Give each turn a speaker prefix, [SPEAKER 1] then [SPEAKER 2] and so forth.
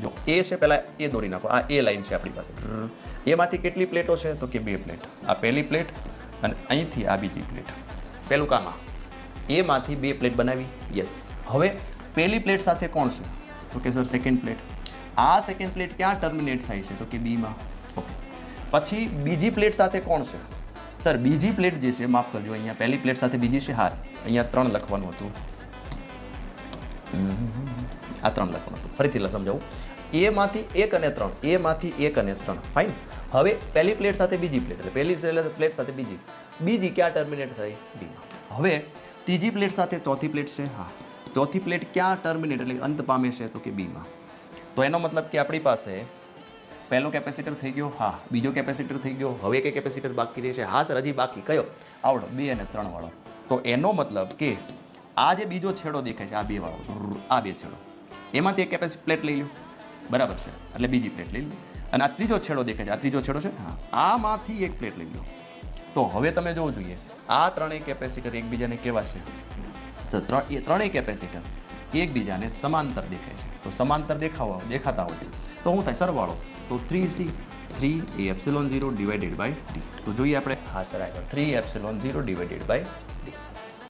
[SPEAKER 1] જો એ છે, પહેલાં એ દોરી નાખો. આ એ લાઈન છે આપણી પાસે. એમાંથી કેટલી પ્લેટો છે? તો કે 2 પ્લેટ. આ પહેલી પ્લેટ અને અહીંથી આ બીજી પ્લેટ. પહેલું કામ આ એમાંથી 2 પ્લેટ બનાવી. યસ. હવે પહેલી પ્લેટ સાથે કોણ છે? તો કે સર સેકન્ડ પ્લેટ. આ સેકન્ડ પ્લેટ ક્યાં ટર્મિનેટ થાય છે? તો કે બીમાં. ઓકે. પછી બીજી પ્લેટ સાથે કોણ છે? સર બીજી પ્લેટ જે છે, માફ કરજો, અહીંયા પહેલી પ્લેટ સાથે બીજી છે. હા, અહીંયા 3 લખવાનું હતું. આ 3 લખવાનું હતું. ફરીથી સમજાવું. એમાંથી 1 અને 3. એમાંથી 1 અને 3. ફાઇન. હવે પહેલી પ્લેટ સાથે બીજી પ્લેટ, એટલે પહેલી પ્લેટ સાથે બીજી ક્યાં ટર્મિનેટ થઈ? બીમાં. હવે ત્રીજી પ્લેટ સાથે ચોથી પ્લેટ છે. હા, ચોથી પ્લેટ ક્યાં ટર્મિનેટ એટલે અંત પામે છે? તો કે બીમાં. તો એનો મતલબ કે આપણી પાસે પહેલો કેપેસિટર થઈ ગયો. હા, બીજો કેપેસિટર થઈ ગયો. હવે કઈ કેપેસિટર બાકી રહેશે? હા સર, હજી બાકી કયો? આવડો 2 અને 3 વાળો. તો એનો મતલબ કે આ જે બીજો છેડો દેખાય છે, આ 2 વાળો, આ 2 છેડો, એમાંથી એક કેપેસિટર પ્લેટ લઈ લો. બરાબર છે, એટલે બીજી પ્લેટ લઈ લો. અને આ ત્રીજો છેડો દેખાય છે, આ ત્રીજો છેડો છે. હા, આમાંથી એક પ્લેટ લઈ લો. તો હવે તમે જોવું જોઈએ, આ ત્રણેય કેપેસિટર એકબીજાને કેવા છે? એ ત્રણેય કેપેસિટર એકબીજાને સમાંતર દેખાય છે. તો સમાંતર દેખાતા હોય તો શું થાય? સરવાળો. તો 3C 3 ε0 ડિવાઇડેડ બાય d. તો જોઈએ આપણે. હા સર, 3 ε0 ડિવાઇડેડ બાય d.